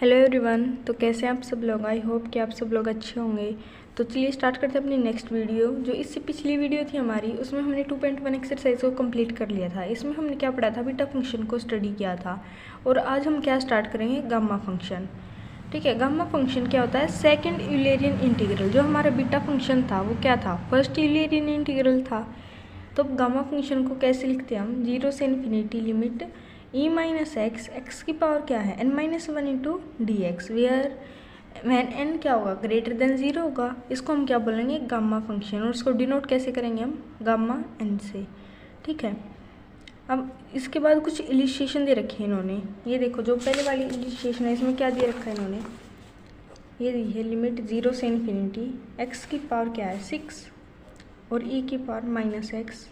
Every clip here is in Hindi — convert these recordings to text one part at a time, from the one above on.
Hello everyone. तो कैसे हैं आप सब लोग। आई होप कि आप सब लोग अच्छे होंगे। तो चलिए स्टार्ट करते हैं अपनी नेक्स्ट वीडियो। जो इससे पिछली वीडियो थी हमारी, उसमें हमने 2.1 एक्सरसाइज को कंप्लीट कर लिया था। इसमें हमने क्या पढ़ा था, बीटा फंक्शन को स्टडी किया था। और आज हम क्या स्टार्ट करेंगे, गामा फंक्शन। ठीक है, गामा फंक्शन क्या होता है, सेकेंड यूलेरियन इंटीग्रल। जो हमारा बीटा फंक्शन था वो क्या था, फर्स्ट यूलेरियन इंटीग्रल था। तो गामा फंक्शन को कैसे लिखते हैं हम, 0 से infinity limit e minus x की पावर क्या है n-1 into d x, where when n क्या होगा, ग्रेटर देन 0 होगा। इसको हम क्या बोलेंगे, गामा फंक्शन। और इसको डिनोट कैसे करेंगे हम, गामा n से। ठीक है, अब इसके बाद कुछ इलिस्ट्रेशन दे रखी है इन्होंने। ये देखो, जो पहले वाली इलिस्ट्रेशन है इसमें क्या दे रखा है इन्होंने, ये दी है लिमिट 0 से इन्फिनिटी x की पावर क्या है 6 और e की पावर -x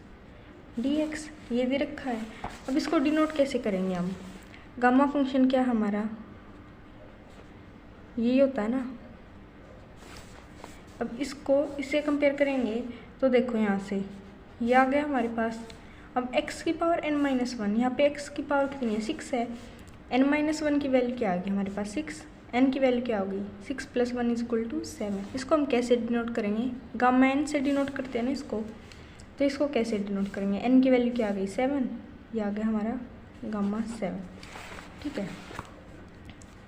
dx, ये भी रखा है। अब इसको डिनोट कैसे करेंगे हम, गामा फंक्शन क्या हमारा यही होता है ना। अब इसको इससे कंपेयर करेंगे तो देखो, यहाँ से ये आ गया हमारे पास। अब x की पावर n-1, यहाँ पे x की पावर कितनी है 6 है। n-1 की वैल्यू क्या आ गई हमारे पास 6, n की वैल्यू क्या होगी 6 + 1 = 7। इसको हम कैसे डिनोट करेंगे, गामा n से डिनोट करते हैं ना इसको। तो इसको कैसे डिनोट करेंगे, n की वैल्यू क्या आ गई 7, ये आ गया हमारा गामा 7। ठीक है,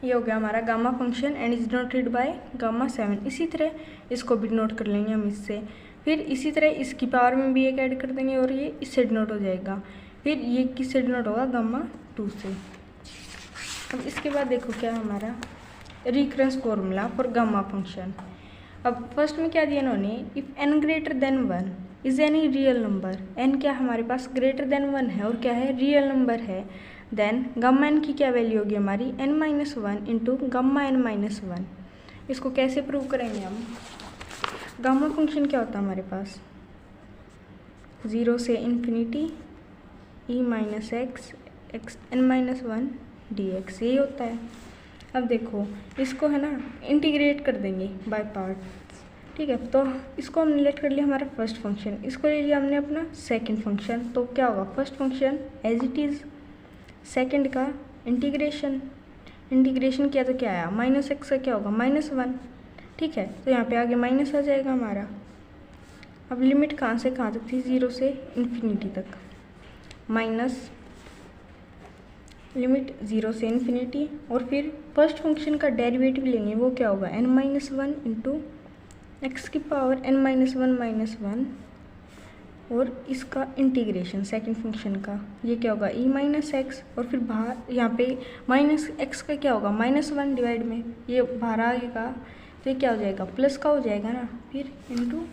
ये हो गया हमारा gamma function and is denoted by gamma 7। इसी तरह इसको भी डिनोट कर लेंगे हम इससे। फिर इसी तरह इसकी पावर में भी एक ऐड कर देंगे और ये इससे डिनोट हो जाएगा। फिर ये किससे डिनोट होगा, गामा 2 से। अब इसके बाद देखो क्या हमारा recurrence formula for gamma function. अब फर्स्ट में क्या दिया इन्होंने, if n greater than 1 is any real number. n क्या हमारे पास ग्रेटर देन 1 है और क्या है, रियल नंबर है। देन गामा n की क्या वैल्यू होगी हमारी n-1 इंटू गामा n-1। इसको कैसे प्रूव करेंगे हम, गामा फंक्शन क्या होता है हमारे पास 0 से infinity e minus x n-1 dx, यही होता है। अब देखो इसको है ना इंटीग्रेट कर देंगे बाय पार्ट। ठीक है, तो इसको हमने लेट कर लिया हमारा फर्स्ट फंक्शन, इसको ले लिया हमने अपना सेकंड फंक्शन। तो क्या होगा, first function as it is, second का इंटीग्रेशन किया तो क्या आया -x का क्या होगा -1। ठीक है, तो यहाँ पे आगे माइनस आ जाएगा हमारा। अब लिमिट कहाँ से कहाँ तक थी, 0 से इन्फिनिटी तक, माइनस लिमिट 0 से इन्फिनिटी। और फिर फर्स्ट फंक्शन का डेरिवेटिव लेंगे, वो क्या होगा n-1 इंटू x की पावर n-1 और इसका इंटीग्रेशन सेकंड फंक्शन का, ये क्या होगा e-x। और फिर बाहर यहाँ पे -x का क्या होगा -1 डिवाइड में ये बाहर आएगा, तो ये क्या हो जाएगा प्लस का हो जाएगा ना, फिर इंटू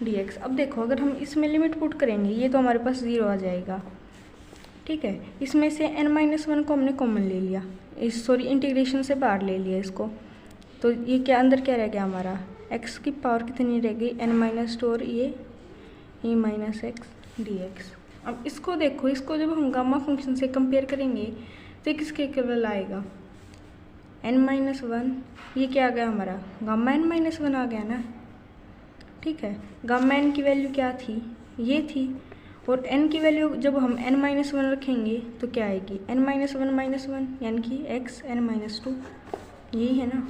dx। अब देखो अगर हम इसमें लिमिट पुट करेंगे ये तो हमारे पास 0 आ जाएगा। ठीक है, इसमें से n-1 को हमने कॉमन ले लिया, इंटीग्रेशन से बाहर ले लिया इसको। तो ये क्या अंदर क्या रह गया हमारा, x की पावर कितनी रह गई n-2 और ये e-x dx। अब इसको देखो, इसको जब हम गामा फंक्शन से कंपेयर करेंगे तो किसके इक्वल आएगा n-1, ये क्या आ गया हमारा गामा n-1 आ गया ना। ठीक है, गामा n की वैल्यू क्या थी, ये थी। और n की वैल्यू जब हम n-1 रखेंगे तो क्या आएगी n-1 यानी कि x n-2, यही है ना।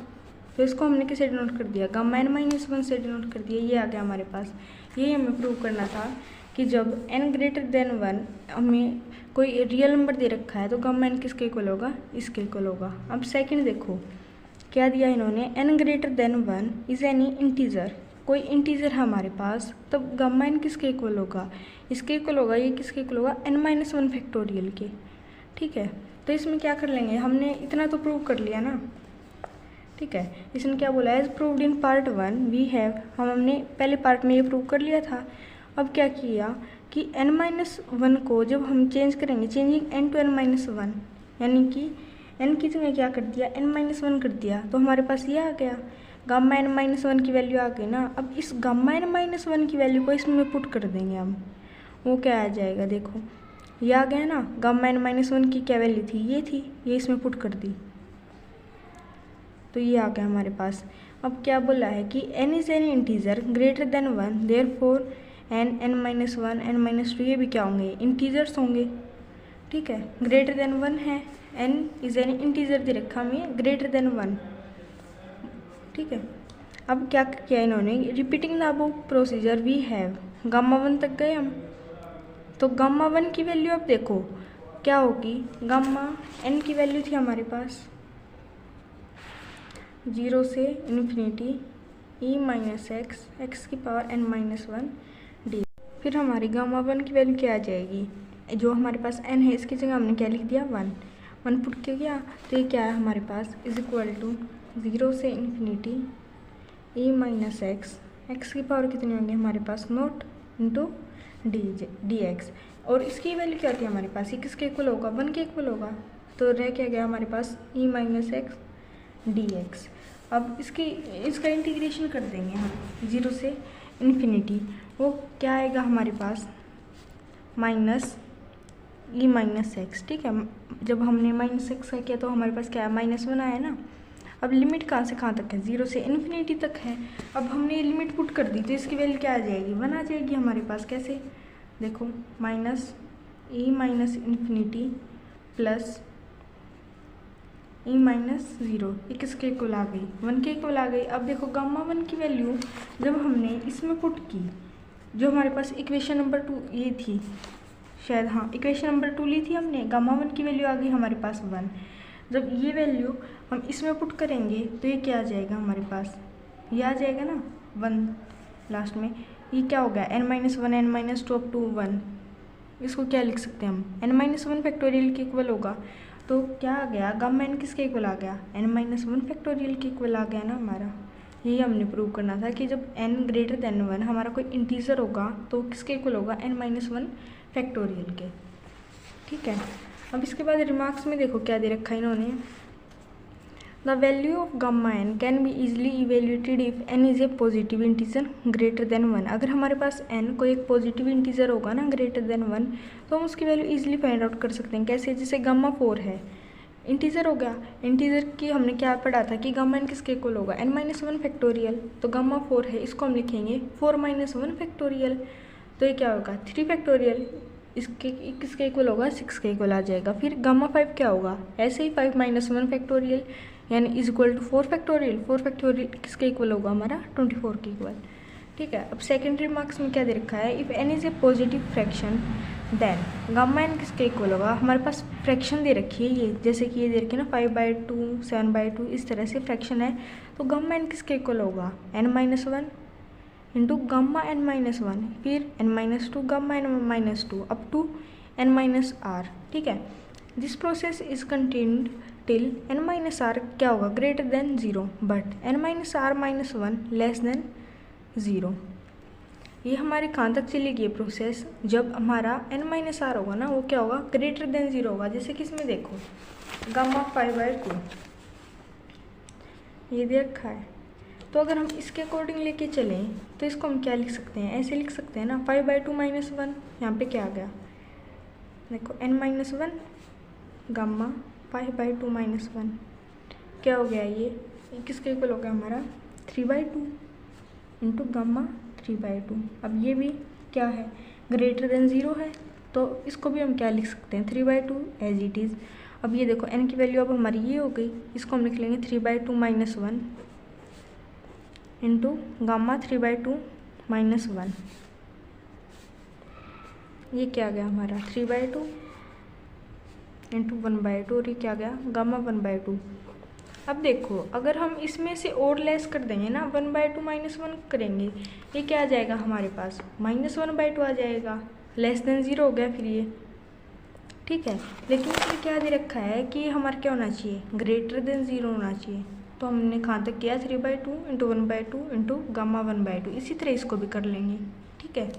तो इसको हमने किसे डिनोट कर दिया, गामा n-1 से डिनोट कर दिया, ये आ गया हमारे पास। यही हमें प्रूव करना था कि जब n ग्रेटर देन 1 हमें कोई रियल नंबर दे रखा है तो गामा n किसके इक्वल होगा, इसके इक्वल होगा। अब सेकंड देखो क्या दिया इन्होंने, n greater than 1 is any integer, कोई इंटीजर है हमारे पास, तब गामा n किसके इक्वल होगा, इसके इक्वल होगा। ये किसके इक्वल होगा n-1 फैक्टोरियल के। ठीक है, तो इसमें क्या कर लेंगे, हमने इतना तो प्रूव कर लिया ना। ठीक है, इसने क्या बोला, as proved in part 1 we have, हमने पहले पार्ट में ये प्रूव कर लिया था। अब क्या किया कि n-1 को जब हम चेंज करेंगे, चेंजिंग n to n-1, यानी कि n की जगह क्या कर दिया n-1 कर दिया, तो हमारे पास ये आ गया गामा n-1 की वैल्यू आ गई ना। अब इस गामा n-1 की वैल्यू को इसमें पुट कर देंगे हम, वो क्या आ जाएगा, देखो ये आ गया ना, गामा n-1 की क्या वैल्यू थी, ये थी, ये इसमें पुट कर दी तो ये आ गया हमारे पास। अब क्या बोला है कि n is any integer greater than 1, therefore n, n-1, n-2 ये भी क्या होंगे, इंटीजर्स होंगे। ठीक है, ग्रेटर देन 1 है एन इज एन इंटीजर दे रखा हमें ग्रेटर देन 1, ठीक है। अब क्या किया इन्होंने, repeating the above procedure we have, gamma 1 तक गए हम, तो गामा 1 की वैल्यू अब देखो क्या होगी, गामा एन की वैल्यू थी हमारे पास 0 से इन्फिनिटी e माइनस एक्स की पावर n माइनस 1 डी। फिर हमारी गामा 1 की वैल्यू क्या आ जाएगी, जो हमारे पास n है इसकी जगह हमने क्या लिख दिया 1 पुट किया गया, तो ये क्या है हमारे पास इज इक्वल टू 0 से इन्फिनिटी e माइनस एक्स की पावर कितनी होगी हमारे पास नोट इंटू डी एक्स, और इसकी वैल्यू क्या थी हमारे पास, ये किसके इक्वल होगा 1 के इक्वल होगा, तो रह क्या गया हमारे पास e minus x D x. अब इसका इंटीग्रेशन कर देंगे हम 0 से इन्फिनिटी, वो क्या आएगा हमारे पास माइनस ई माइनस एक्स, ठीक है। जब हमने माइनस एक्स का किया तो हमारे पास क्या है -1 आया ना। अब लिमिट कहाँ से कहाँ तक है, 0 से इन्फिनिटी तक है। अब हमने लिमिट पुट कर दी तो इसकी वैल्यू क्या आ जाएगी 1 आ जाएगी हमारे पास। कैसे देखो minus E minus infinity plus E minus 0, ये किसके इक्वल आ गई 1 के इक्वल आ गई। अब देखो गामा 1 की वैल्यू जब हमने इसमें पुट की, जो हमारे पास इक्वेशन नंबर 2 ये थी शायद, हाँ इक्वेशन नंबर 2 ली थी हमने, गामा 1 की वैल्यू आ गई हमारे पास 1। जब ये वैल्यू हम इसमें पुट करेंगे तो ये क्या आ जाएगा हमारे पास, ये आ जाएगा ना 1 लास्ट में। ये क्या हो गया n-1 n-2 अप टू 1, इसको क्या लिख सकते हैं हम n-1 फैक्टोरियल के इक्वल होगा। तो क्या आ गया गामा n किसके इक्वल आ गया n-1 फैक्टोरियल के इक्वल आ गया ना हमारा। यही हमने प्रूव करना था कि जब n ग्रेटर देन 1 हमारा कोई इंटीजर होगा तो किसके इक्वल होगा n-1 फैक्टोरियल के, ठीक है। अब इसके बाद रिमार्क्स में देखो क्या दे रखा है इन्होंने, the value of gamma n can be easily evaluated if n is a positive integer greater than 1। अगर हमारे पास n कोई एक पॉजिटिव इंटीजर होगा ना ग्रेटर देन 1 तो हम उसकी वैल्यू इजीली फाइंड आउट कर सकते हैं। कैसे, जैसे गामा 4 है इंटीजर हो गया, इंटीजर की हमने क्या पढ़ा था कि गामा n किसके इक्वल होगा n-1 फैक्टोरियल, तो गामा 4 है इसको हम लिखेंगे 4-1 फैक्टोरियल, तो ये क्या होगा 3 फैक्टोरियल, इसके किसके इक्वल होगा 6 के इक्वल आ जाएगा। फिर गामा 5 क्या होगा ऐसे ही 5-1 फैक्टोरियल यानी is equal to 4 factorial, 4 factorial किसके इक्वल होगा हमारा 24 के इक्वल, ठीक है। अब सेकेंडरी मार्क्स में क्या दे रखा है, if n is a positive fraction then gamma n किसके इक्वल होगा। हमारे पास फ्रैक्शन दे रखी है ये, जैसे कि ये दे रखी है ना 5/2 7/2 इस तरह से फ्रैक्शन है, तो गामा n किसके इक्वल होगा n-1 इंटू गामा n-1 फिर n-2 gamma n-2 up to n-r, ठीक है। This process is continued till n-r क्या होगा greater than 0 but n-r-1 less than 0। ये हमारे कहाँ तक चलेगी ये प्रोसेस, जब हमारा n-r होगा ना वो क्या होगा ग्रेटर देन 0 होगा। जैसे कि इसमें देखो गामा 5/2 ये दे रखा है, तो अगर हम इसके अकॉर्डिंग लेके चलें तो इसको हम क्या लिख सकते हैं, ऐसे लिख सकते हैं ना 5/2-1, यहाँ पे क्या आ गया देखो n-1 गामा 5/2-1 क्या हो गया, ये किसके इक्वल हो गया हमारा 3/2 इंटू गामा 3/2। अब ये भी क्या है ग्रेटर देन 0 है, तो इसको भी हम क्या लिख सकते हैं 3/2 एज इट इज़। अब ये देखो n की वैल्यू अब हमारी ये हो गई, इसको हम लिख लेंगे 3/2-1 इंटू गामा 3/2-1, ये क्या गया हमारा 3/2 इंटू 1/2 और ये क्या गया गामा 1/2। अब देखो अगर हम इसमें से और लेस कर देंगे ना 1/2-1 करेंगे, ये क्या आ जाएगा हमारे पास -1/2 आ जाएगा, लेस देन 0 हो गया फिर ये, ठीक है। लेकिन इसमें क्या दे रखा है कि हमारा क्या होना चाहिए ग्रेटर देन 0 होना चाहिए, तो हमने कहाँ तक किया 3/2 इंटू 1/2 इंटू गामा 1/2, इसी तरह इसको भी कर लेंगे, ठीक है।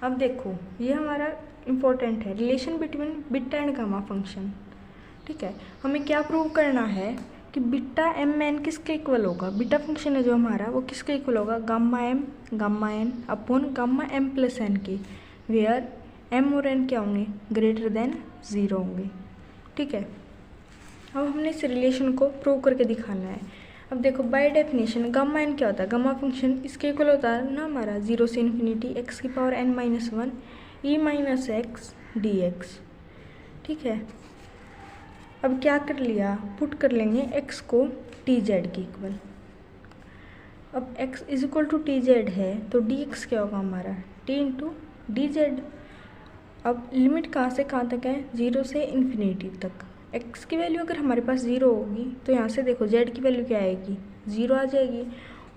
अब देखो ये हमारा इम्पोर्टेंट है relation between beta and gamma function, ठीक है। हमें क्या प्रूव करना है कि बीटा m-n किसके इक्वल होगा, बीटा फंक्शन है जो हमारा वो किसके इक्वल होगा gamma n upon gamma m plus n के, वेयर m और n क्या होंगे ग्रेटर देन 0 होंगे, ठीक है। अब हमने इस रिलेशन को प्रूव करके दिखाना है। अब देखो बाय डेफिनेशन गामा n क्या होता है, गामा फंक्शन इसके इक्वल होता है ना हमारा 0 से इन्फिनिटी x की power n-1 e minus x D x, ठीक है। अब क्या कर लिया, पुट कर लेंगे x को टी जेड के इक्वल। अब x is equal to t z है तो dx क्या होगा हमारा, t इंटू डी जेड। अब लिमिट कहाँ से कहाँ तक है, 0 से इन्फिनिटी तक। x की वैल्यू अगर हमारे पास 0 होगी तो यहाँ से देखो z की वैल्यू क्या आएगी, 0 आ जाएगी।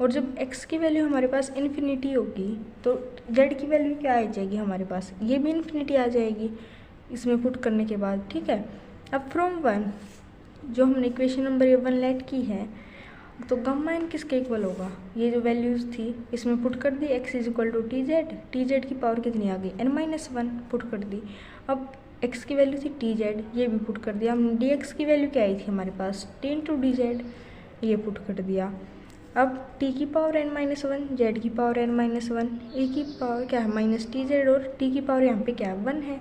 और जब x की वैल्यू हमारे पास इन्फिनिटी होगी तो z की वैल्यू क्या आ जाएगी हमारे पास, ये भी इन्फिनिटी आ जाएगी इसमें पुट करने के बाद, ठीक है। अब फ्रॉम 1 जो हमने इक्वेशन नंबर 1 लेट की है, तो गामा एन किसके इक्वल होगा, ये जो वैल्यूज़ थी इसमें पुट कर दी, x is equal to t z की पावर कितनी आ गई, n-1 पुट कर दी। अब x की वैल्यू थी टी जेड, ये भी पुट कर दिया। हम dx की वैल्यू क्या आई थी हमारे पास, t इंटू डी जेड, ये पुट कर दिया। अब t की पावर n-1, z की पावर n-1, a की पावर क्या है माइनस टी जेड, और t की पावर यहाँ पे क्या है 1 है।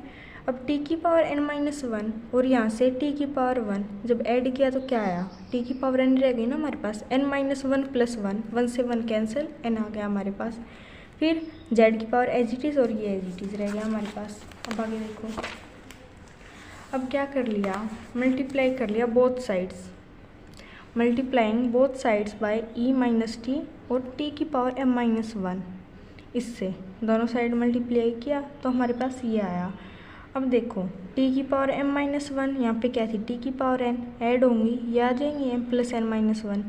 अब t की पावर n-1 और यहाँ से t की पावर 1 जब ऐड किया तो क्या आया, t की पावर n रह गई ना हमारे पास, n-1 प्लस 1 से 1 कैंसिल, n आ गया हमारे पास। फिर z की पावर एज इट इज़ और ये एज इट इज़ रह गया हमारे पास। अब आगे देखो, अब क्या कर लिया, मल्टीप्लाई कर लिया both sides, multiplying both sides by e minus T और t की पावर m-1, इससे दोनों साइड मल्टीप्लाई किया तो हमारे पास ये आया। अब देखो t की पावर m-1, यहाँ पे क्या थी t की पावर n, ऐड होंगी ये आ जाएंगी m प्लस n-1।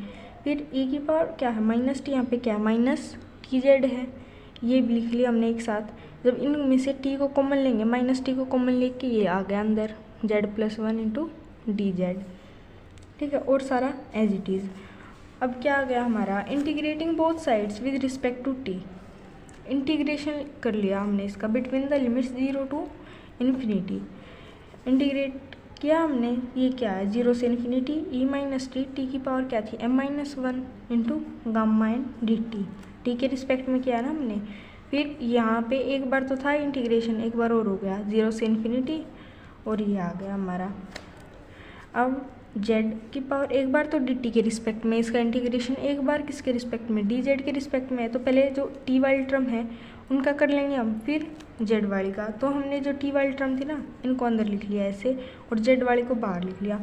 फिर e की पावर क्या है माइनस टी, यहाँ पे क्या है माइनस टी जेड है, ये भी लिख लिया हमने एक साथ। जब इनमें से t को कॉमन लेंगे, माइनस टी को कॉमन लेके ये आ गया अंदर z+1 इंटू डी जेड, ठीक है, और सारा एज इट इज़। अब क्या आ गया हमारा, integrating both sides with respect to t, integration कर लिया हमने इसका between the limits 0 to infinity, integrate किया हमने, ये क्या है 0 से इन्फिनिटी e माइनस टी की पावर क्या थी m-1 into gamma n d t के रिस्पेक्ट में किया ना हमने। फिर यहाँ पे एक बार तो था इंटीग्रेशन, एक बार और हो गया 0 से इन्फिनिटी और ये आ गया हमारा। अब z की पावर एक बार तो dt के रिस्पेक्ट में, इसका इंटीग्रेशन एक बार किसके रिस्पेक्ट में, dz के रिस्पेक्ट में है। तो पहले जो t वाली टर्म है उनका कर लेंगे हम, फिर z वाली का। तो हमने जो t वाली टर्म थी ना इनको अंदर लिख लिया ऐसे और z वाली को बाहर लिख लिया।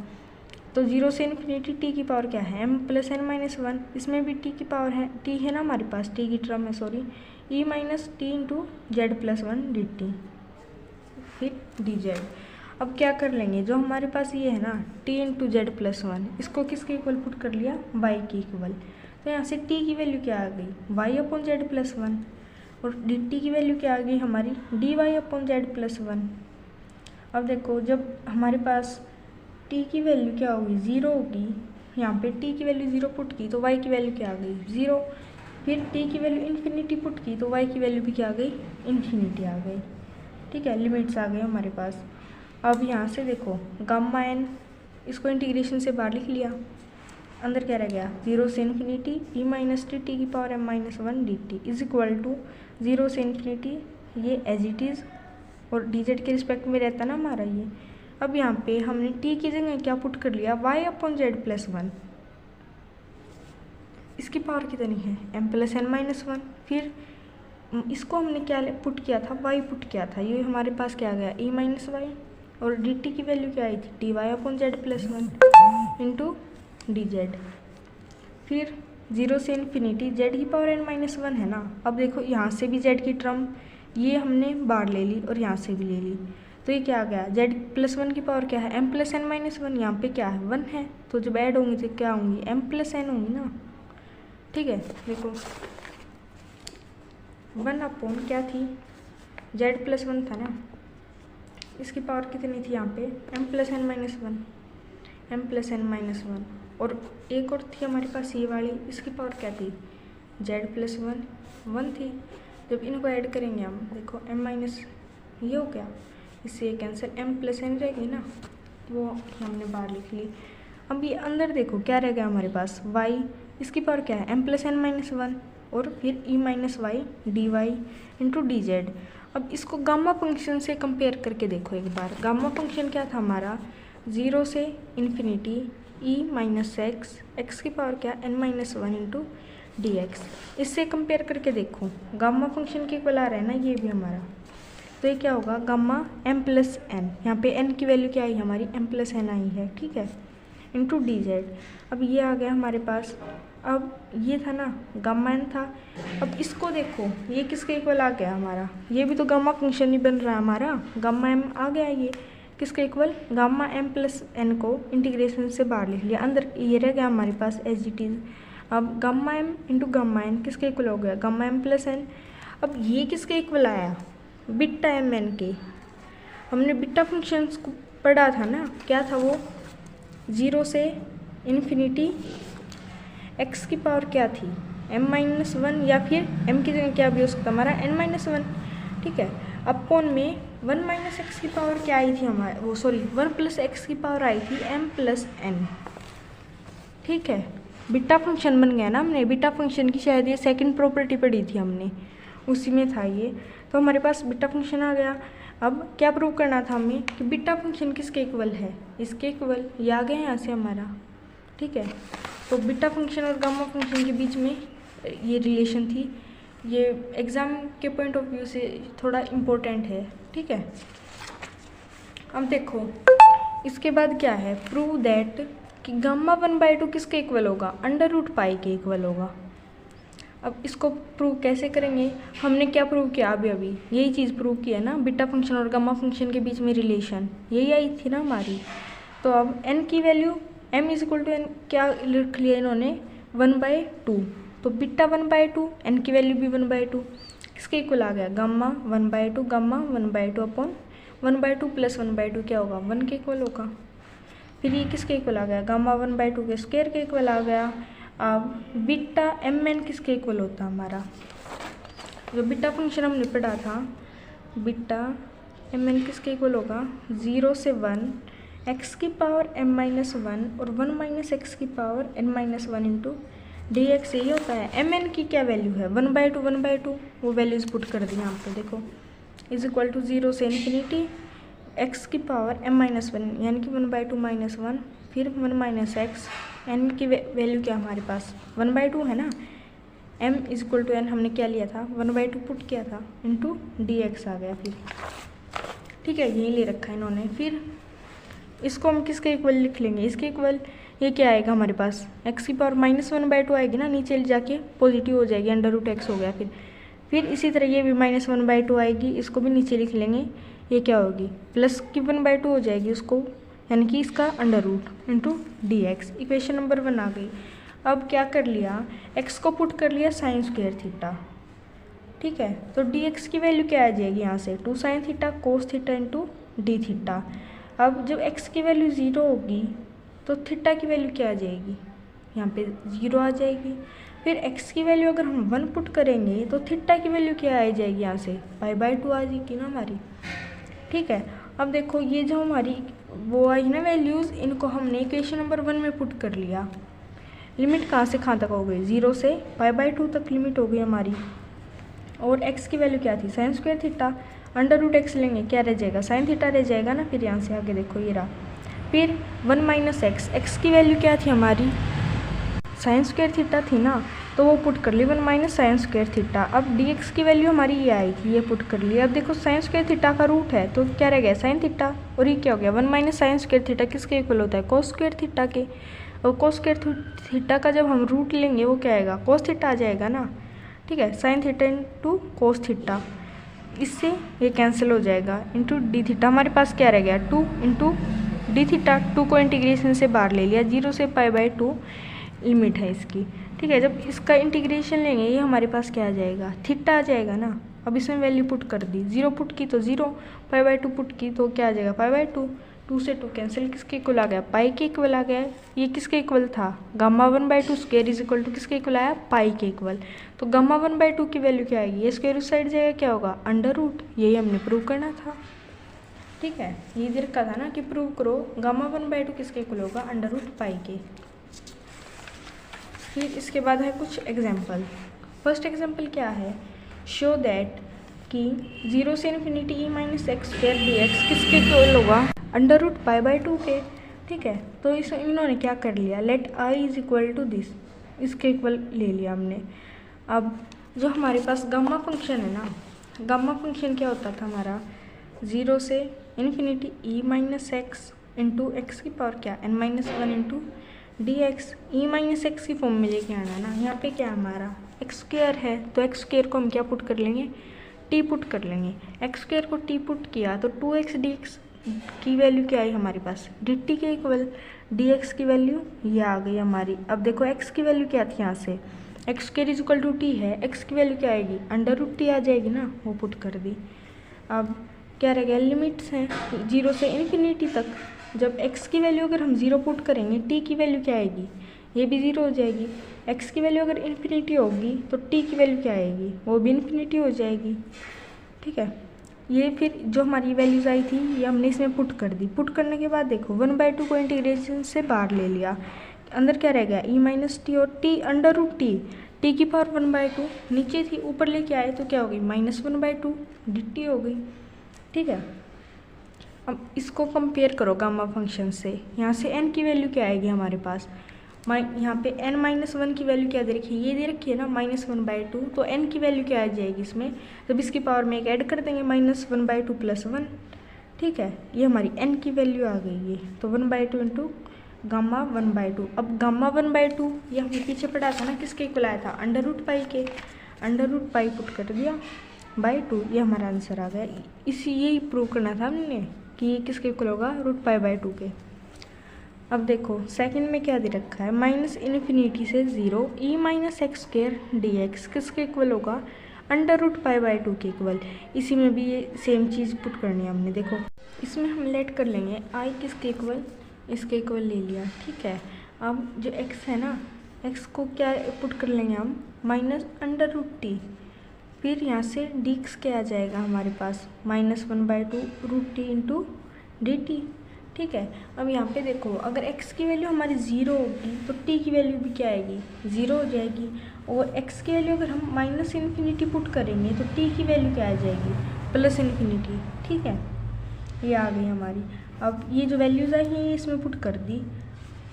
तो 0 से इन्फिनिटी t की पावर क्या है m प्लस n-1, इसमें भी t की पावर है, t है ना हमारे पास, t की टर्म है sorry, e minus T into z+1 dt, फिर dz। अब क्या कर लेंगे, जो हमारे पास ये है ना t इंटू z+1, इसको किसके इक्वल पुट कर लिया, y के इक्वल। तो यहाँ से t की वैल्यू क्या आ गई y/z+1 और dt की वैल्यू क्या आ गई हमारी dy/z+1। अब देखो जब हमारे पास t की वैल्यू क्या होगी 0 होगी, यहाँ पे t की वैल्यू 0 पुट की तो y की वैल्यू क्या आ गई 0। फिर t की वैल्यू इन्फिनिटी पुट की तो y की वैल्यू भी क्या आ गई इन्फिनिटी आ गई, ठीक है, लिमिट्स आ गए हमारे पास। अब यहाँ से देखो गामा एन, इसको इंटीग्रेशन से बाहर लिख लिया, अंदर क्या रह गया 0 से इन्फिनिटी e माइनस टी की power m-1 dt is equal to 0 से इन्फिनिटी ये एज इट इज़ और dz के रिस्पेक्ट में रहता ना हमारा ये। अब यहाँ पे हमने t की जगह क्या पुट कर लिया y/z+1, इसकी पावर कितनी है m प्लस n-1। फिर इसको हमने क्या पुट किया था y पुट किया था, ये हमारे पास क्या आ गया e माइनस वाई और dt की वैल्यू क्या आई थी dy/z+1 इंटू डी जेड। फिर 0 से इन्फिनिटी z की पावर n-1 है ना। अब देखो यहाँ से भी z की टर्म ये हमने बाहर ले ली और यहाँ से भी ले ली, तो ये क्या आ गया z+1 की पावर क्या है m प्लस n-1, यहाँ पे क्या है 1 है, तो जब ऐड होंगी तो क्या होंगी m प्लस n होंगी ना, ठीक है। देखो 1 क्या थी z+1 था ना, इसकी पावर कितनी थी यहाँ पे m प्लस n-1 और एक और थी हमारे पास ये वाली, इसकी पावर क्या थी z+1 1 थी। जब इनको ऐड करेंगे हम देखो m- ये हो गया, इससे ये कैंसिल m प्लस n रहेगी ना, वो हमने बाहर लिख ली। अब ये अंदर देखो क्या रह गया हमारे पास y, इसकी पावर क्या है m प्लस n-1 और फिर e minus y d y into d z. अब इसको गामा फंक्शन से कंपेयर करके देखो एक बार, गामा फंक्शन क्या था हमारा 0 से इन्फिनिटी e माइनस एक्स की पावर क्या n-1 इंटू डी एक्स। इससे कंपेयर करके देखो गामा फंक्शन के इक्वल आ रहा है ना ये भी हमारा, तो ये क्या होगा गामा m प्लस एन, यहाँ पे n की वैल्यू क्या आई हमारी m प्लस एन आई है, ठीक है, इंटू डी जेड। अब ये आ गया हमारे पास, अब ये था ना गामा n था, अब इसको देखो ये किसके इक्वल आ गया हमारा, ये भी तो गामा फंक्शन ही बन रहा है हमारा, गामा m आ गया, ये किसके equal gamma m plus n को इंटीग्रेशन से बाहर लिख लिया, अंदर ये रह गया हमारे पास एज इट इज़। अब gamma m into gamma n किसके इक्वल हो गया गामा m प्लस एन। अब ये किसके इक्वल आया बीटा एम एन के, हमने बीटा फंक्शंस को पढ़ा था ना, क्या था वो 0 से इन्फिनिटी x की पावर क्या थी m-1, या फिर m की जगह क्या भी हो सकता हमारा n-1, ठीक है, अपॉन में 1 माइनस एक्स की पावर क्या आई थी हमारे, वो सॉरी 1 प्लस एक्स की पावर आई थी m प्लस n, ठीक है, बीटा फंक्शन बन गया ना। हमने बीटा फंक्शन की शायद ये सेकंड प्रॉपर्टी पढ़ी थी हमने, उसी में था ये, तो हमारे पास बीटा फंक्शन आ गया। अब क्या प्रूव करना था हमें कि बीटा फंक्शन किसके इक्वल है, इसके इक्वल, ये आ गया यहाँ से हमारा, ठीक है। तो बीटा फंक्शन और गामा फंक्शन के बीच में ये रिलेशन थी, ये एग्ज़ाम के पॉइंट ऑफ व्यू से थोड़ा इम्पोर्टेंट है, ठीक है। अब देखो इसके बाद क्या है, प्रूव दैट कि गामा 1/2 किसके इक्वल होगा अंडर रूट पाई के इक्वल होगा। अब इसको प्रूव कैसे करेंगे, हमने क्या प्रूव किया अभी यही चीज़ प्रूव की है ना, बीटा फंक्शन और गामा फंक्शन के बीच में रिलेशन यही आई थी ना हमारी। तो अब n की value m is equal to n क्या लिख लिया इन्होंने 1/2, तो बीटा 1/2 n की वैल्यू भी 1/2 किसके इक्वल आ गया गामा 1/2 गामा 1/2 अपॉन 1/2 प्लस 1/2 क्या होगा 1 के इक्वल होगा। फिर ये किसके इक्वल आ गया गामा 1/2 के स्क्वायर के इक्वल आ गया। अब बीटा एम एन किसके इक्वल होता है हमारा, जो बीटा फंक्शन हमने पढ़ा था बीटा एम एन किसके इक्वल होगा 0 से 1 एक्स की पावर m-1 और 1 माइनस एक्स की power n-1 into d x, यही होता है। एम एन की क्या वैल्यू है 1/2 वो वैल्यूज पुट कर दी यहाँ पे देखो, इज इक्वल टू 0 से इन्फिनिटी एक्स की पावर m-1 यानी कि 1/2 माइनस 1 फिर 1 माइनस एक्स, एन की वैल्यू क्या हमारे पास 1/2 है ना, m is equal to n हमने क्या लिया था 1/2 पुट किया था इंटू डी एक्स आ गया फिर, ठीक है, यही ले रखा है इन्होंने। फिर इसको हम किसके इक्वल लिख लेंगे, इसके इक्वल ये क्या आएगा हमारे पास x की पावर -1/2 आएगी ना, नीचे जाके पॉजिटिव हो जाएगी अंडर रूट एक्स हो गया। फिर इसी तरह ये भी -1/2 आएगी, इसको भी नीचे लिख लेंगे, ये क्या होगी प्लस की 1/2 हो जाएगी उसको, यानी कि इसका under root into d x. Equation number 1 आ गई। अब क्या कर लिया x को पुट कर लिया साइन स्क्वायर थीटा, ठीक है, तो डी एक्स की वैल्यू क्या आ जाएगी यहाँ से 2 sine theta cos theta into D theta. अब जब x की वैल्यू 0 होगी तो थीटा की वैल्यू क्या आ जाएगी यहाँ पे 0 आ जाएगी। फिर x की वैल्यू अगर हम 1 पुट करेंगे तो थीटा की वैल्यू क्या आ जाएगी यहाँ से π/2 आ जाएगी ना हमारी, ठीक है। अब देखो ये जो हमारी वो आई ना वैल्यूज़, इनको हमने इक्वेशन नंबर 1 में पुट कर लिया। लिमिट कहाँ से कहाँ तक हो गई 0 से π/2 तक लिमिट हो गई हमारी, और x की वैल्यू क्या थी sine square theta, under root x लेंगे क्या रह जाएगा साइन थीटा रह जाएगा ना। फिर यहाँ से आगे देखो ये रहा, फिर 1 माइनस एक्स की वैल्यू क्या थी हमारी साइन स्क्वायर थीटा थी ना, तो वो पुट कर ली 1 माइनस साइन स्क्वायर थीटा। अब डी एक्स की वैल्यू हमारी ये आई थी, ये पुट कर ली। अब देखो साइन स्क्वायर थीटा का रूट है तो क्या रह गया साइन थीटा, और ये क्या हो गया 1 माइनस साइन स्क्वायर थीटा किसके इक्वल होता है कोस स्क्वायर थीटा के, और कोस स्क्वायर थीटा का जब हम रूट लेंगे वो क्या आएगा कोस थीटा आ जाएगा ना, ठीक है, sine theta into cos theta, इससे ये कैंसिल हो जाएगा इंटू डी थीटा। हमारे पास क्या रह गया 2 इंटू डी थीटा, 2 को इंटीग्रेशन से बाहर ले लिया, 0 से π/2 लिमिट है इसकी, ठीक है। जब इसका इंटीग्रेशन लेंगे ये हमारे पास क्या आ जाएगा थीटा आ जाएगा ना। अब इसमें वैल्यू पुट कर दी, 0 पुट की तो 0, π/2 पुट की तो क्या आ जाएगा π/2, 2 से 2 कैंसिल, किसके इक्वल आ गया पाई के इक्वल आ गया। ये किसके इक्वल था gamma 1/2 square is equal to किसके इक्वल आया पाई के इक्वल। तो गामा 1/2 की वैल्यू क्या आएगी, ये स्क्वायर उस साइड जाएगा क्या होगा अंडर रूट, यही हमने प्रूव करना था, ठीक है। ये दे रखा था ना कि प्रूव करो गामा 1/2 किसके इक्वल होगा अंडर रूट पाई के। फिर इसके बाद है कुछ एग्जाम्पल। फर्स्ट एग्जाम्पल क्या है, शो दैट कि 0 से इन्फिनिटी e-x² dx किसके इक्वल होगा अंडर रूट π/2 के, ठीक है। तो इस इन्होंने क्या कर लिया let i is equal to this, इसके इक्वल ले लिया हमने। अब जो हमारे पास गामा फंक्शन है ना गामा फंक्शन क्या होता था हमारा, 0 से infinity e minus x into x की पावर क्या n-1 into d x, e minus x की फॉर्म में लेके आना ना। यहाँ पे क्या हमारा एक्स स्क्वायर है, तो एक्स स्क्वायर को हम क्या पुट कर लेंगे, टी पुट कर लेंगे। एक्स स्क्वायर को टी पुट किया तो 2x dx की वैल्यू क्या आई हमारे पास, dt के इक्वल dx की वैल्यू ये आ गई हमारी। अब देखो x की वैल्यू क्या थी, यहाँ से x square is equal to t है, x की वैल्यू क्या आएगी, √t आ जाएगी ना, वो पुट कर दी। अब क्या रह गया, लिमिट्स हैं 0 से इन्फिनिटी तक। जब x की वैल्यू अगर हम 0 पुट करेंगे, t की वैल्यू क्या आएगी, ये भी 0 हो जाएगी। x की वैल्यू अगर इन्फिनिटी होगी तो t की वैल्यू क्या आएगी, वो भी इन्फिनिटी हो जाएगी। ठीक है, ये फिर जो हमारी वैल्यूज़ आई थी ये हमने इसमें पुट कर दी। पुट करने के बाद देखो 1/2 को इंटीग्रेशन से बाहर ले लिया, अंदर क्या रह गया, e माइनस टी और t √t, t की पावर 1/2 नीचे थी ऊपर लेके आए तो क्या हो गई, -1/2 dt हो गई। ठीक है, अब इसको कंपेयर करो गामा फंक्शन से। यहाँ से n की वैल्यू क्या आएगी हमारे पास, यहाँ पे n-1 की वैल्यू क्या दे रखी है, ये दे रखी है ना -1/2, तो n की वैल्यू क्या आ जाएगी इसमें, जब इसकी पावर में एक ऐड कर देंगे -1/2 + 1। ठीक है, ये हमारी n की वैल्यू आ गई है, तो 1/2 इंटू गामा 1/2। अब गामा 1/2 ये हमने पीछे पढ़ा था ना, किसके इक्वल आया था, √π के, √π पुट कर दिया बाई 2, ये हमारा आंसर आ गया। इसी यही प्रूव करना था हमने कि ये किसके इक्वल होगा, √π/2 के। अब देखो सेकंड में क्या दे रखा है, -∞ से 0 e minus x square dx किसके इक्वल होगा, √π/2 के इक्वल। इसी में भी ये सेम चीज़ पुट करनी है हमने। देखो इसमें हम लेट कर लेंगे i किसके इक्वल, इसके इक्वल ले लिया। ठीक है, अब जो x है ना, x को क्या पुट कर लेंगे हम, -√t, फिर यहाँ से dx क्या आ जाएगा हमारे पास, -1/2 √t इंटू dt। ठीक है, अब यहाँ पे देखो अगर x की वैल्यू हमारी 0 होगी तो t की वैल्यू भी क्या आएगी, 0 हो जाएगी। और x की वैल्यू अगर हम -∞ पुट करेंगे तो t की वैल्यू क्या आ जाएगी, +∞। ठीक है, ये आ गई हमारी। अब ये जो वैल्यूज़ आई हैं ये इसमें पुट कर दी।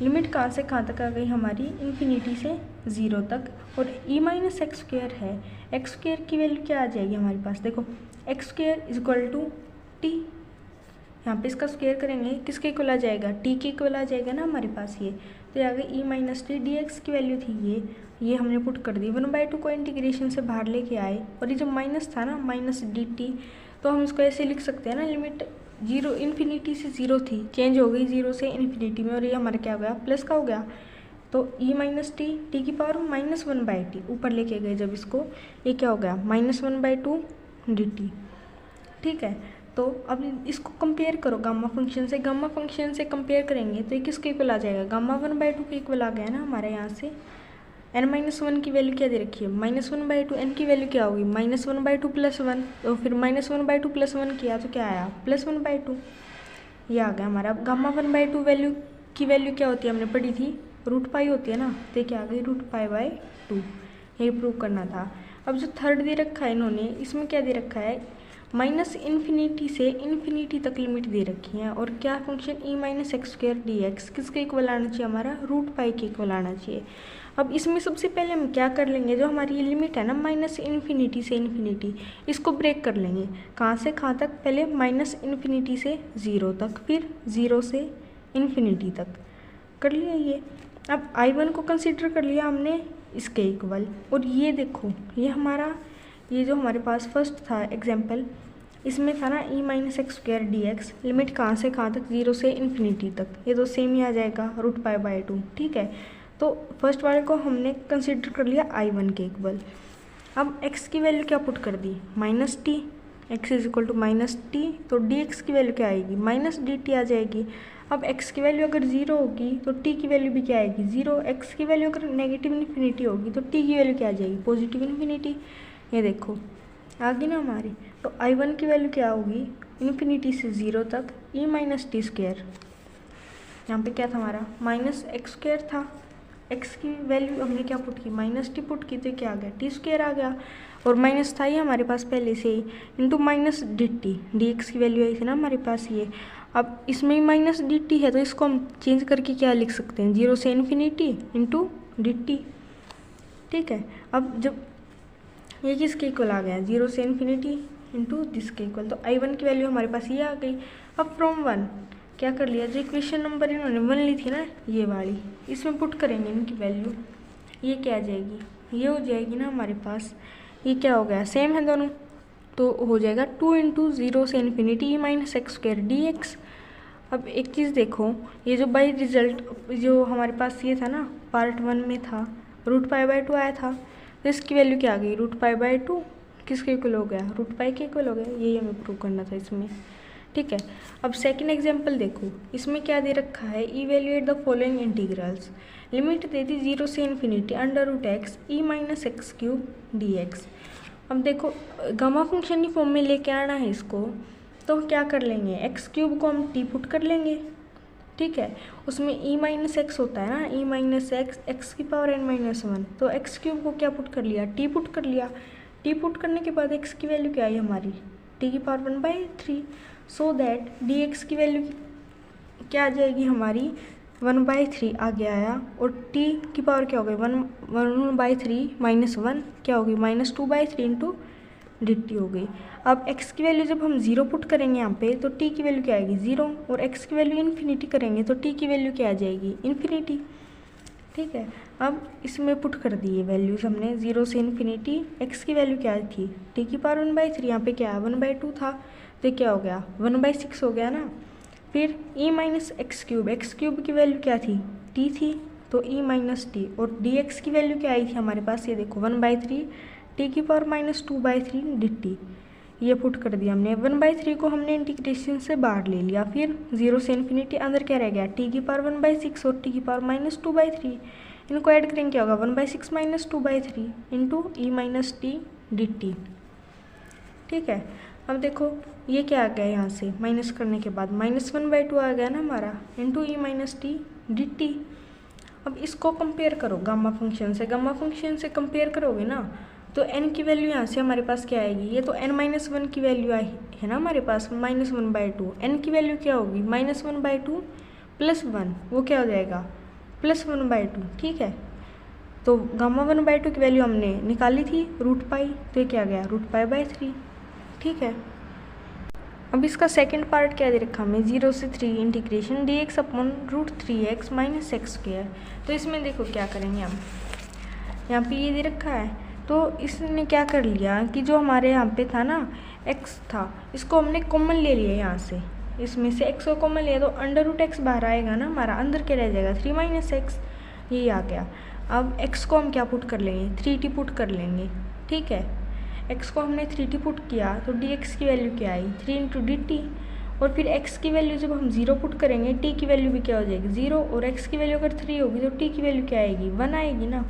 लिमिट कहाँ से कहाँ तक आ गई हमारी, इन्फिनिटी से 0 तक। और e माइनस एक्स स्क्वायर है, एक्स स्क्वायर की वैल्यू क्या आ जाएगी हमारे पास, देखो x square is equal to t, यहाँ पे इसका स्क्वायर करेंगे किसके इक्वल आ जाएगा, टी के इक्वल आ जाएगा ना हमारे पास ये। तो ये आ गई e minus T, D x की वैल्यू थी ये हमने पुट कर दी। 1/2 को इंटीग्रेशन से बाहर लेके आए, और ये जो माइनस था ना -dt, तो हम इसको ऐसे लिख सकते हैं ना, लिमिट 0 इन्फिनिटी से 0 थी, चेंज हो गई 0 से इन्फिनिटी में, और ये हमारा क्या हो गया, प्लस का हो गया। तो e माइनस टी, टी की पावर -1/t ऊपर लेके गए जब इसको, ये क्या हो गया, -1/2 dt। ठीक है, तो अब इसको कंपेयर करो गामा फंक्शन से। गामा फंक्शन से कंपेयर करेंगे तो ये किसके इक्वल आ जाएगा, गामा 1/2 के इक्वल आ गया ना हमारे यहाँ से। n-1 की वैल्यू क्या दे रखी है, -1/2, n की वैल्यू क्या होगी, -1/2 + 1, तो फिर -1/2 + 1 किया तो क्या आया, +1/2, ये आ गया हमारा। अब गामा 1/2 वैल्यू की वैल्यू क्या होती है, हमने पढ़ी थी, √π होती है ना, तो क्या आ गई, √π/2, यही प्रूव करना था। अब जो थर्ड दे रखा है इन्होंने, इसमें क्या दे रखा है, -∞ से इन्फिनिटी तक लिमिट दे रखी है, और क्या function e minus x square dx किसके इक्वल आना चाहिए हमारा, √π के इक्वल आना चाहिए। अब इसमें सबसे पहले हम क्या कर लेंगे, जो हमारी ये लिमिट है ना -∞ से इन्फिनिटी, इसको ब्रेक कर लेंगे। कहाँ से कहाँ तक, पहले -∞ से 0 तक, फिर 0 से इन्फिनिटी तक कर लिया ये। अब I1 को कंसिडर कर लिया हमने इसके इक्वल, और ये देखो ये हमारा, ये जो हमारे पास फर्स्ट था एग्जाम्पल, इसमें था ना e minus x square dx, limit कहाँ से कहाँ तक, 0 से इन्फिनिटी तक, ये तो सेम ही आ जाएगा, √π/2। ठीक है, तो फर्स्ट वाले को हमने कंसिडर कर लिया I1 के इक्वल। अब x की वैल्यू क्या पुट कर दी, -t, x is equal to -t, तो dx की वैल्यू क्या आएगी, -dt आ जाएगी। अब x की वैल्यू अगर 0 होगी तो t की वैल्यू भी क्या आएगी, 0। x की वैल्यू अगर नेगेटिव इन्फिनिटी होगी तो t की वैल्यू क्या आ जाएगी, पॉजिटिव इन्फिनिटी। ये देखो आ गई ना हमारी। तो I1 की वैल्यू क्या होगी, इन्फिनिटी से 0 तक e माइनस टी स्क्वायर, यहाँ पे क्या था हमारा, -x स्क्वायर था, x की वैल्यू हमने क्या पुट की, -t पुट की, तो क्या आ गया, टी स्क्वायर आ गया, और माइनस था ही हमारे पास पहले से ही, इंटू -dt, dx की वैल्यू आई थी ना हमारे पास ये। अब इसमें -dt है तो इसको हम चेंज करके क्या लिख सकते हैं, 0 से इन्फिनिटी इंटू dt। ठीक है, अब जब ये किसके इक्वल आ गया, 0 से इन्फिनिटी, इंटू दिस के इक्वल। तो I1 की वैल्यू हमारे पास ये आ गई। अब फ्रॉम 1 क्या कर लिया, जो इक्वेशन नंबर इन्होंने 1 ली थी ना ये वाली, इसमें पुट करेंगे इनकी वैल्यू। ये क्या आ जाएगी, ये हो जाएगी ना हमारे पास, ये क्या हो गया, सेम है दोनों, तो हो जाएगा 2 इंटू 0 से infinity e minus x square d x. अब एक चीज़ देखो, ये जो बाई रिजल्ट जो हमारे पास ये था ना पार्ट 1 में था, रूट पाई बाई 2 आया था, तो इसकी वैल्यू क्या आ गई, रूट पाई बाई 2 किसके इक्वल हो गया, रूट पाई के इक्वल हो गया। यही हमें प्रूव करना था इसमें, ठीक है। अब सेकंड एग्जांपल देखो, इसमें क्या दे रखा है, evaluate the following integrals. Limit दे दी 0 से infinity under root x e minus x cube d x. अब देखो गामा फंक्शन की फॉर्म में लेके आना है इसको, तो क्या कर लेंगे, एक्स क्यूब को हम टी पुट कर लेंगे, ठीक है। उसमें ई माइनस एक्स होता है ना, ई माइनस एक्स एक्स की पावर एन माइनस 1, तो एक्स क्यूब को क्या पुट कर लिया, टी पुट कर लिया। टी पुट करने के बाद एक्स की वैल्यू क्या आई हमारी, टी की power 1/3, so that D x की वैल्यू क्या आ जाएगी हमारी 1/3 आगे आया, और टी की पावर क्या हो गई 1/3 माइनस 1 क्या होगी -2/3 इंटू डी टी हो गई। अब x की वैल्यू जब हम 0 पुट करेंगे यहाँ पे, तो t की वैल्यू क्या आएगी 0, और x की वैल्यू इन्फिनिटी करेंगे तो t की वैल्यू क्या आ जाएगी इन्फिनिटी, ठीक है। अब इसमें पुट कर दिए वैल्यूज हमने 0 से इन्फिनिटी, x की वैल्यू क्या थी t की पावर 1/3, यहाँ पे क्या 1/2 था, तो क्या हो गया 1/6 हो गया ना। फिर e माइनस एक्स क्यूब की वैल्यू क्या थी t थी, तो e माइनस टी, और dx की वैल्यू क्या आई थी हमारे पास, ये देखो 1/3 t की पावर -2/3 dt, ये पुट कर दिया हमने। 1/3 को हमने इंटीग्रेशन से बाहर ले लिया, फिर 0 से इन्फिनिटी, अंदर क्या रह गया t की पावर 1/6 और t की पावर -2/3, इनको ऐड करेंगे क्या होगा 1/6 -2/3 into E minus T d T, ठीक है। अब देखो ये क्या आ गया, यहाँ से माइनस करने के बाद -1/2 आ गया ना हमारा, into E minus T d T. अब इसको कंपेयर करो गामा फंक्शन से, गामा फंक्शन से कंपेयर करोगे ना, तो n की वैल्यू यहाँ से हमारे पास क्या आएगी, ये तो n-1 की वैल्यू आई है ना हमारे पास -1/2, n की वैल्यू क्या होगी -1/2 प्लस 1, वो क्या हो जाएगा +1/2, ठीक है। तो गामा 1/2 की वैल्यू हमने निकाली थी रूट पाई, तो ये क्या गया रूट पाई बाई 3, ठीक है। अब इसका सेकंड पार्ट क्या दे रखा हमें 0 से 3 integration dx upon √3x minus x square. तो इसमें देखो क्या करेंगे हम, यहाँ पे ये दे रखा है, तो इसने क्या कर लिया कि जो हमारे यहाँ पे था ना x था, इसको हमने कॉमन ले लिया यहाँ से, इसमें से x को कॉमन लिया, तो √x बाहर आएगा ना हमारा, अंदर क्या रह जाएगा 3 माइनस एक्स, ये आ गया। अब x को हम क्या पुट कर लेंगे 3t पुट कर लेंगे, ठीक है। x को हमने 3t पुट किया तो dx की वैल्यू क्या आई 3 इंटू डी टी, और फिर x की वैल्यू जब हम 0 पुट करेंगे t की वैल्यू भी क्या हो जाएगी 0, और x की वैल्यू अगर 3 होगी तो t की वैल्यू क्या आएगी 1 आएगी ना।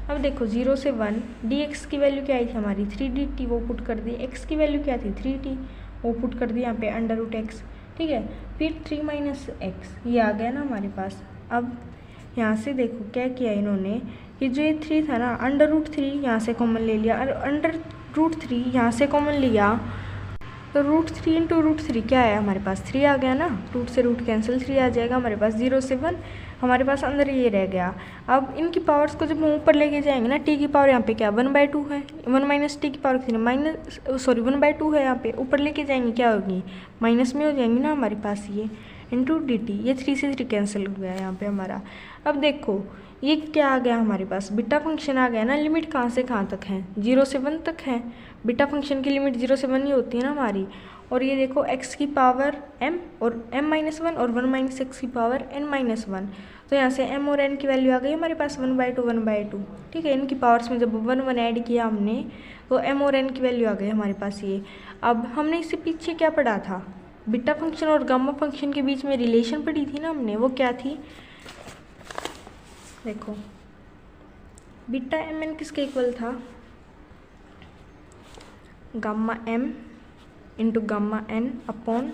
अब देखो 0 से 1 dx की वैल्यू क्या आई थी हमारी 3 dt, वो पुट कर दी, x की वैल्यू क्या थी 3t, वो पुट कर दी यहाँ पे √x, ठीक है। फिर 3 माइनस एक्स, ये आ गया ना हमारे पास। अब यहाँ से देखो क्या किया इन्होंने कि जो ये 3 था ना √3 यहाँ से कॉमन ले लिया, और √3 यहाँ से कॉमन लिया, तो √3 इंटू √3 क्या आया हमारे पास 3 आ गया ना, रूट से रूट कैंसिल 3 आ जाएगा हमारे पास। 0 से 1 हमारे पास अंदर ये रह गया। अब इनकी पावर्स को जब हम ऊपर लेके जाएंगे ना, t की पावर यहाँ पे क्या 1/2 है, 1 माइनस टी की पावर कितनी 1/2 है, यहाँ पे ऊपर लेके जाएंगे क्या होगी माइनस में हो जाएंगी ना हमारे पास, ये इंटू डी टी, ये 3 से 3 कैंसिल हो गया यहाँ पे हमारा। अब देखो ये क्या आ गया हमारे पास बीटा फंक्शन आ गया ना, लिमिट कहाँ से कहाँ तक है 0 से 1 तक है, बीटा फंक्शन की लिमिट 0 से 1 ही होती है ना हमारी। और ये देखो x की पावर m और m-1 और 1 माइनस एक्स की पावर n-1, तो यहाँ से m और n की वैल्यू आ गई हमारे पास 1/2, ठीक है। इनकी पावर्स में जब 1 ऐड किया हमने तो m और n की वैल्यू आ गई हमारे पास ये। अब हमने इससे पीछे क्या पढ़ा था, बीटा फंक्शन और गामा फंक्शन के बीच में रिलेशन पढ़ी थी ना हमने, वो क्या थी देखो, बीटा एम एन किसके इक्वल था gamma m into gamma n upon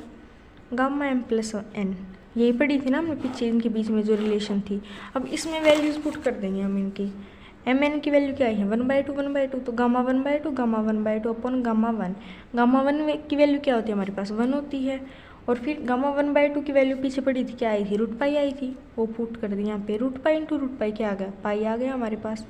gamma m plus n, यही पढ़ी थी ना हमने पीछे, इनके बीच में जो रिलेशन थी। अब इसमें वैल्यूज पुट कर देंगे हम इनकी, एम एन की वैल्यू क्या है 1/2, तो गामा 1/2 अपॉन गामा 1, गामा 1 की वैल्यू क्या होती है हमारे पास 1 होती है, और फिर गामा 1/2 की वैल्यू पीछे पड़ी थी क्या आई थी √पाई आई थी, वो पुट कर दी यहाँ पे, √पाई इंटू √पाई क्या आ गया पाई आ गया हमारे पास।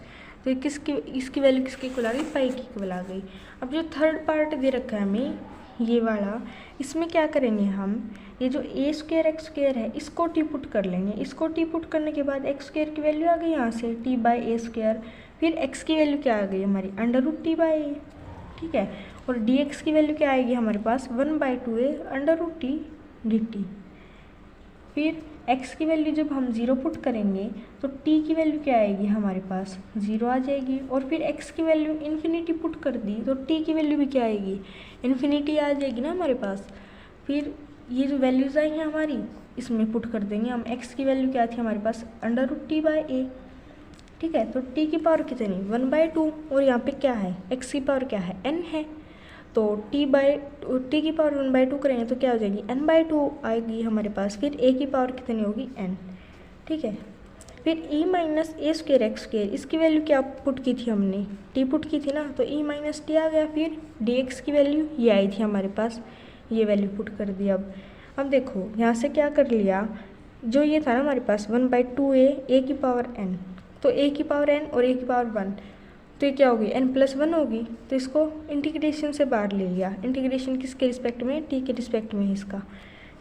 तो इसकी वैल्यू किसके इक्वल आ गई, पाई की इक्वल आ गई। अब जो थर्ड पार्ट दे रखा है हमें ये वाला, इसमें क्या करेंगे हम, ये जो ए स्क्वायर एक्स स्क्वायर है इसको टी पुट कर लेंगे। इसको टी पुट करने के बाद एक्स स्क्वायर की वैल्यू आ गई यहाँ से टी बाई ए स्क्वायर, फिर एक्स की वैल्यू क्या आ गई हमारी अंडर रूट टी बाई ए, ठीक है। और डी एक्स की वैल्यू क्या आएगी हमारे पास 1/2a under root t d t. फिर x की वैल्यू जब हम 0 पुट करेंगे तो t की वैल्यू क्या आएगी हमारे पास 0 आ जाएगी। और फिर x की वैल्यू इन्फिनिटी पुट कर दी तो t की वैल्यू भी क्या आएगी, इन्फिनिटी आ जाएगी ना हमारे पास। फिर ये जो वैल्यूज़ आई हैं हमारी इसमें पुट कर देंगे हम। x की वैल्यू क्या थी हमारे पास अंडर रूट टी बाई ए, ठीक है। तो t की पावर कितनी 1/2, और यहाँ पे क्या है x की पावर क्या है n है, तो t की पावर 1/2 करेंगे तो क्या हो जाएगी n/2 आएगी हमारे पास। फिर a की पावर कितनी होगी n, ठीक है। फिर e माइनस ए स्क्वायर एक्स स्क्वायर, इसकी वैल्यू क्या पुट की थी हमने, t पुट की थी ना, तो e माइनस टी आ गया। फिर dx की वैल्यू ये आई थी हमारे पास, ये वैल्यू पुट कर दी। अब देखो यहाँ से क्या कर लिया, जो ये था ना हमारे पास 1/2a a की पावर n, तो a की पावर n और a की पावर 1, तो ये क्या होगी n+1 होगी। तो इसको इंटीग्रेशन से बाहर ले लिया, इंटीग्रेशन किसके रिस्पेक्ट में, t के रिस्पेक्ट में इसका,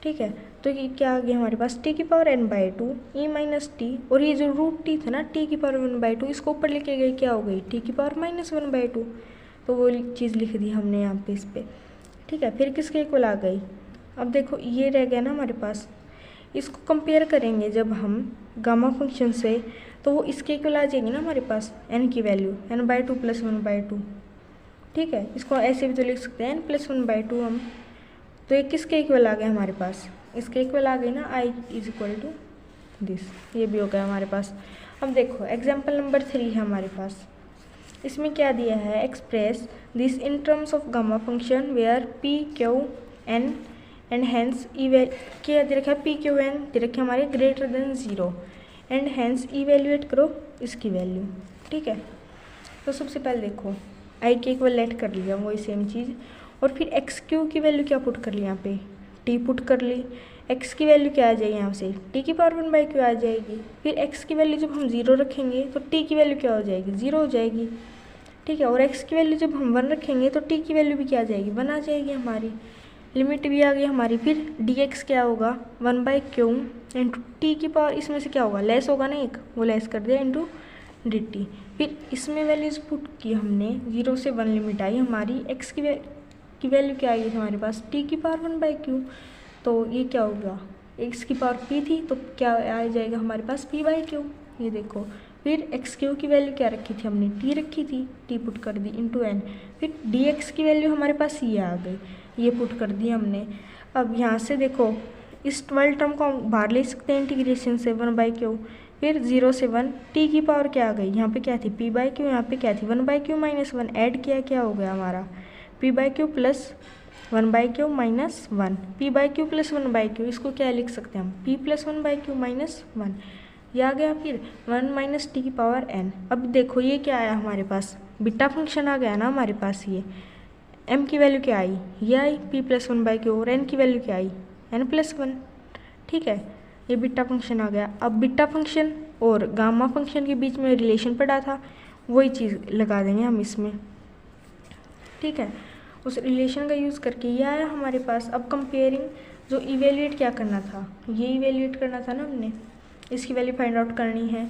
ठीक है। तो ये क्या आ गया हमारे पास t की power n/2 e minus T, और ये जो रूट t था ना t की पावर 1/2, इसको ऊपर लेके गए क्या हो गई t की पावर -1/2, तो वो चीज़ लिख दी हमने यहाँ पे इस पर, ठीक है। फिर किसके इक्वल आ गई, अब देखो ये रह गया ना हमारे पास, इसको कंपेयर करेंगे जब हम गामा फंक्शन से, तो वो इसके इक्वल आ जाएगी ना हमारे पास n की वैल्यू n/2 + 1/2, ठीक है। इसको ऐसे भी तो लिख सकते हैं n + 1/2 हम, तो ये किसके इक्वल आ गया हमारे पास, इसके इक्वल आ गई ना i = दिस, ये भी हो गया हमारे पास। अब देखो एग्जाम्पल नंबर 3 है हमारे पास, इसमें क्या दिया है, express this in terms of gamma function where p q n and hence क्या दे रखा है p q n दे रखे हमारे greater than 0 and hence evaluate करो इसकी वैल्यू, ठीक है। तो सबसे पहले देखो आई के इक्वल लेट कर लिया वही सेम चीज़, और फिर एक्स क्यू की वैल्यू क्या पुट कर ली यहाँ पे टी पुट कर ली। एक्स की वैल्यू क्या आ जाएगी यहाँ से टी की पावर 1/q आ जाएगी। फिर एक्स की वैल्यू जब हम 0 रखेंगे तो टी की वैल्यू क्या हो जाएगी 0 हो जाएगी, ठीक है। और एक्स की वैल्यू जब हम 1 रखेंगे तो टी की वैल्यू भी क्या आ जाएगी 1 आ जाएगी हमारी, लिमिट भी आ गई हमारी। फिर dx क्या होगा 1/q इंटू टी की पावर, इसमें से क्या होगा लेस होगा ना एक, वो लेस कर दिया इंटू dt। फिर इसमें वैल्यूज पुट की हमने 0 से 1 लिमिट आई हमारी, x की वैल्यू क्या आई थी हमारे पास t की पावर 1/q, तो ये क्या होगा x की पावर p थी तो क्या आ जाएगा हमारे पास p/q, ये देखो। फिर xq की वैल्यू क्या रखी थी हमने t रखी थी, t पुट कर दी इंटू n। फिर dx की वैल्यू हमारे पास ये आ गई, ये पुट कर दी हमने। अब यहाँ से देखो इस 12 टर्म को हम बाहर ले सकते हैं इंटीग्रेशन से 1/q। फिर 0 से 1 t की पावर क्या आ गई, यहाँ पे क्या थी p/q, यहाँ पे क्या थी 1/q - 1, ऐड किया क्या हो गया हमारा p/q + 1/q - 1, p/q + 1/q, इसको क्या लिख सकते हैं हम p + 1/q - 1, ये आ गया। फिर 1 - t की पावर n। अब देखो ये क्या आया हमारे पास बीटा फंक्शन आ गया ना हमारे पास, ये m की वैल्यू क्या आई ये आई p + 1/q, और n की वैल्यू क्या आई n + 1, ठीक है। ये बीटा फंक्शन आ गया। अब बीटा फंक्शन और गामा फंक्शन के बीच में रिलेशन पड़ा था, वही चीज़ लगा देंगे हम इसमें, ठीक है। उस रिलेशन का यूज़ करके ये आया हमारे पास। अब कंपेयरिंग जो इवेल्यूएट क्या करना था, ये इवेल्यूएट करना था ना हमने, इसकी वैल्यू फाइंड आउट करनी है।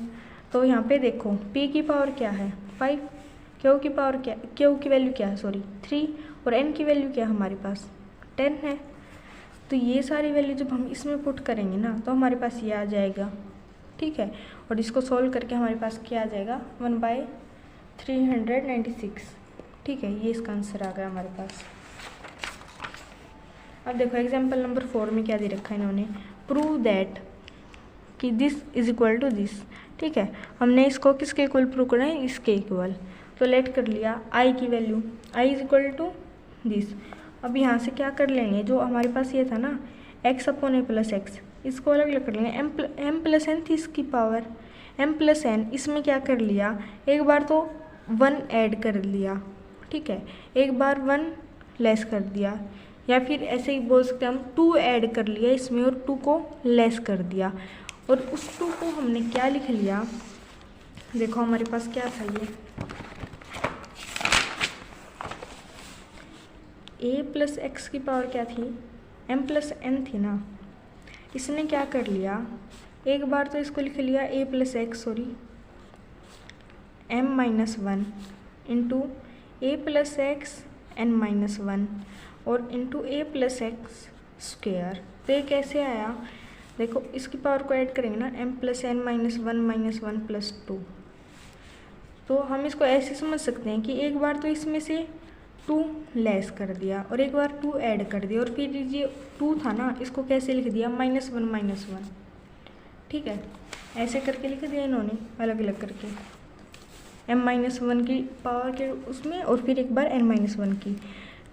तो यहाँ पे देखो p की पावर क्या है 5, q की पावर क्या, q की वैल्यू क्या है 3, और n की वैल्यू क्या है हमारे पास 10 है। तो ये सारी वैल्यू जब हम इसमें पुट करेंगे ना तो हमारे पास ये आ जाएगा, ठीक है। और इसको सॉल्व करके हमारे पास क्या आ जाएगा 1/396, ठीक है। ये इसका आंसर आ गया हमारे पास। अब देखो एग्जाम्पल नंबर 4 में क्या दे रखा है इन्होंने, प्रूव दैट कि this is equal to this, ठीक है। हमने इसको किसके इक्वल प्रूव करना है, इसके इक्वल। तो लेट कर लिया आई की value i is equal to this. अब यहाँ से क्या कर लेंगे, जो हमारे पास ये था ना x/a + x, इसको अलग अलग कर लेंगे। m + n थी इसकी पावर, m + n, इसमें क्या कर लिया एक बार तो 1 ऐड कर लिया, ठीक है, एक बार 1 लेस कर दिया, या फिर ऐसे ही बोल सकते हैं हम 2 ऐड कर लिया इसमें और 2 को लेस कर दिया। और उस 2 को हमने क्या लिख लिया देखो हमारे पास क्या था, ये a प्लस एक्स की पावर क्या थी, m प्लस n थी ना। इसने क्या कर लिया, एक बार तो इसको लिख लिया a plus x m minus one into A plus x n minus one और इंटू ए प्लस एक्स स्क्वेयर। तो ये कैसे आया, देखो इसकी पावर को ऐड करेंगे ना, m plus n minus one plus two. तो हम इसको ऐसे समझ सकते हैं कि एक बार तो इसमें से 2 लेस कर दिया और एक बार 2 ऐड कर दिया और फिर ये 2 था ना, इसको कैसे लिख दिया, -1 ठीक है, ऐसे करके लिख दिया इन्होंने अलग अलग करके, m-1 की पावर के उसमें और फिर एक बार n-1 की,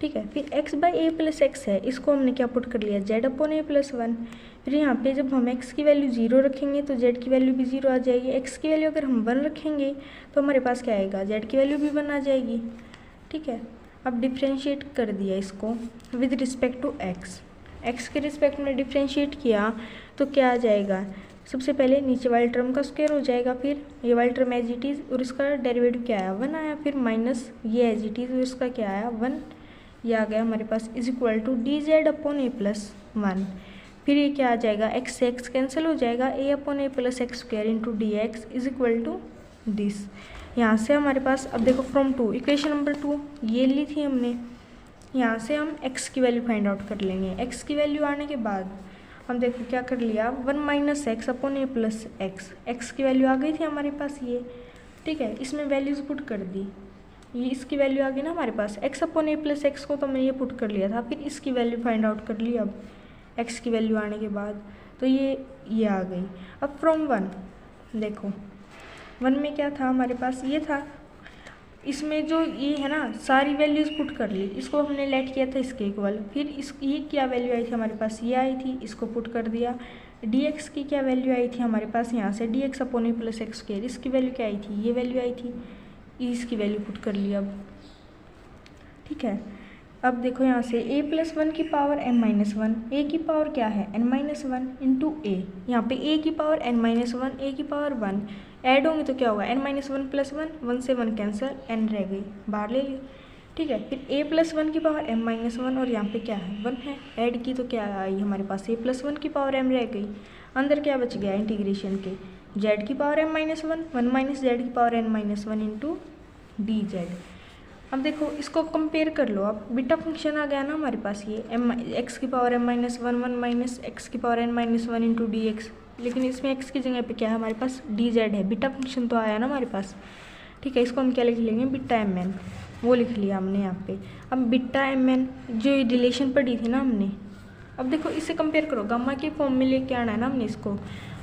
ठीक है। फिर x by A plus x है, इसको हमने क्या पुट कर लिया, z upon a plus one. फिर यहाँ पे जब हम x की वैल्यू 0 रखेंगे तो z की वैल्यू भी 0 आ जाएगी। x की वैल्यू अगर हम 1 रखेंगे तो हमारे पास क्या आएगा, z की वैल्यू भी 1 आ जाएगी, ठीक है। अब डिफ्रेंशिएट कर दिया इसको विद रिस्पेक्ट टू x के रिस्पेक्ट में डिफ्रेंशिएट किया तो क्या आ जाएगा, सबसे पहले नीचे वाले टर्म का स्क्वायर हो जाएगा, फिर ये वाला टर्म एज इट इज़ और इसका डेरिवेटिव क्या आया 1 आया, फिर माइनस ये एज इट इज़ और इसका क्या आया 1, ये आ गया हमारे पास is equal to d z upon a plus one. फिर ये क्या आ जाएगा, x से x कैंसिल हो जाएगा, a upon a plus x square into d x is equal to this. यहाँ से हमारे पास अब देखो फ्रॉम 2 इक्वेशन नंबर 2 ये ली थी हमने, यहाँ से हम x की वैल्यू फाइंड आउट कर लेंगे। x की वैल्यू आने के बाद हम देखो क्या कर लिया, 1 minus x upon a plus x, x की वैल्यू आ गई थी हमारे पास ये, ठीक है। इसमें वैल्यूज पुट कर दी, ये इसकी वैल्यू आ गई ना हमारे पास, x upon a plus x को तो हमने ये पुट कर लिया था, फिर इसकी वैल्यू फाइंड आउट कर ली। अब x की वैल्यू आने के बाद तो ये आ गई। अब फ्रॉम 1 देखो 1 में क्या था हमारे पास, ये था, इसमें जो ये है ना सारी वैल्यूज़ पुट कर ली, इसको हमने लेट किया था इसके इक्वल, फिर ये क्या वैल्यू आई थी हमारे पास, ये आई थी, इसको पुट कर दिया। dx की क्या वैल्यू आई थी हमारे पास, यहाँ से dx upon a plus x square, इसकी वैल्यू क्या आई थी, ये वैल्यू आई थी, इसकी वैल्यू पुट कर लिया अब, ठीक है। अब देखो यहाँ से a प्लस वन की पावर n-1, a की पावर क्या है n-1 इंटू a, यहाँ पे a की पावर n-1, a की पावर 1 ऐड होंगे तो क्या होगा n-1 प्लस 1 से 1 कैंसिल, n रह गई बाहर ले ली, ठीक है। फिर a प्लस वन की पावर m-1 और यहाँ पे क्या है 1 है, ऐड की तो क्या आई हमारे पास a प्लस वन की पावर m रह गई, अंदर क्या बच गया इंटीग्रेशन के z की पावर m-1 1 माइनस z की power n-1 into d z. अब देखो इसको कंपेयर कर लो, अब बीटा फंक्शन आ गया ना हमारे पास, ये x की पावर m-1 1 माइनस x की power n-1 into d x, लेकिन इसमें x की जगह पे क्या है हमारे पास डी जेड है, बीटा फंक्शन तो आया ना हमारे पास, ठीक है। इसको हम क्या लिख लेंगे, बीटा mn, वो लिख लिया हमने यहाँ पे। अब बीटा mn जो रिलेशन पढ़ी थी ना हमने, अब देखो इससे कंपेयर करो, गामा के फॉर्म में लेके आना है ना हमने इसको,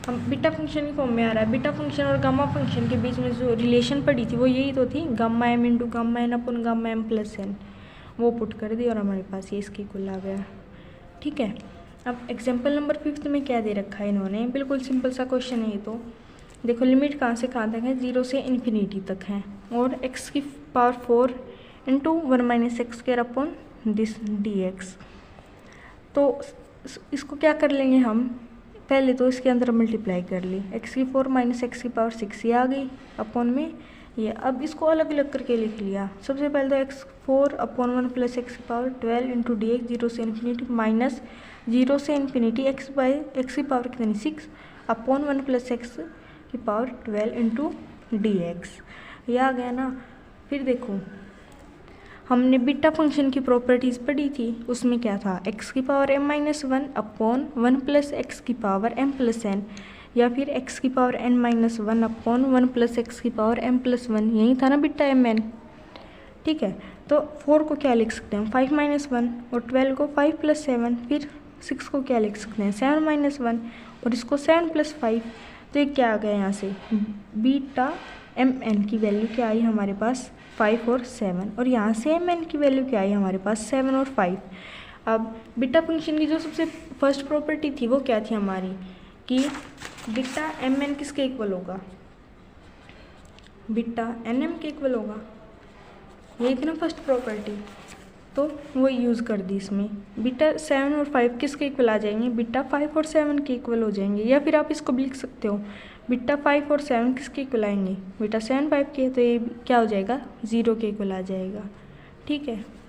हम बीटा फंक्शन की फॉर्म में आ रहा है। बीटा फंक्शन और गामा फंक्शन के बीच में जो रिलेशन पड़ी थी वो यही तो थी, gamma m into gamma n अपन गामा m प्लस n, वो पुट कर दी और हमारे पास ये इसकी कुल आ गया, ठीक है। अब एग्जाम्पल नंबर 5 में क्या दे रखा है इन्होंने, बिल्कुल सिंपल सा क्वेश्चन है ये तो। देखो लिमिट कहाँ से कहाँ तक है, 0 से इन्फिनिटी तक है और x की power 4 into 1 minus x square upon this D x. तो इसको क्या कर लेंगे हम, पहले तो इसके अंदर मल्टीप्लाई कर ली, x की 4 माइनस एक्स की पावर 6 ये आ गई अपॉन में ये। अब इसको अलग अलग करके लिख लिया, सबसे पहले तो x 4 अपॉन 1 प्लस एक्स की पावर 12 इंटू डी एक्स, 0 से इन्फिनिटी माइनस 0 से इन्फिनिटी x बाई एक्स की पावर कितनी 6 अपॉन 1 प्लस एक्स की पावर 12 इंटू डी एक्स, ये आ गया ना। फिर देखो हमने बीटा फंक्शन की प्रॉपर्टीज़ पढ़ी थी, उसमें क्या था, x की power m-1 upon 1 plus x की पावर m प्लस n, या फिर x की power n-1 upon 1 plus x की पावर m प्लस 1, यही था ना बीटा mn, ठीक है। तो 4 को क्या लिख सकते हैं 5 माइनस 1 और 12 को 5 प्लस 7, फिर 6 को क्या लिख सकते हैं 7 माइनस 1 और इसको 7 प्लस 5, तो ये क्या आ गया यहाँ से बीटा mn की वैल्यू क्या आई हमारे पास 5 और 7, और यहाँ से mn की वैल्यू क्या आई हमारे पास 7 और 5। अब बीटा फंक्शन की जो सबसे फर्स्ट प्रॉपर्टी थी वो क्या थी हमारी, कि बीटा mn किसके इक्वल होगा, बीटा nm के इक्वल होगा, यही थी ना फर्स्ट प्रॉपर्टी, तो वो यूज़ कर दी इसमें। बीटा 7 और 5 किसके इक्वल आ जाएंगे, बीटा 5 और 7 के इक्वल हो जाएंगे, या फिर आप इसको भी लिख सकते हो बीटा 5 और 7 किसके इक्वल आएंगे, बीटा 7 5 के, तो ये क्या हो जाएगा 0 के इक्वल आ जाएगा। ठीक है।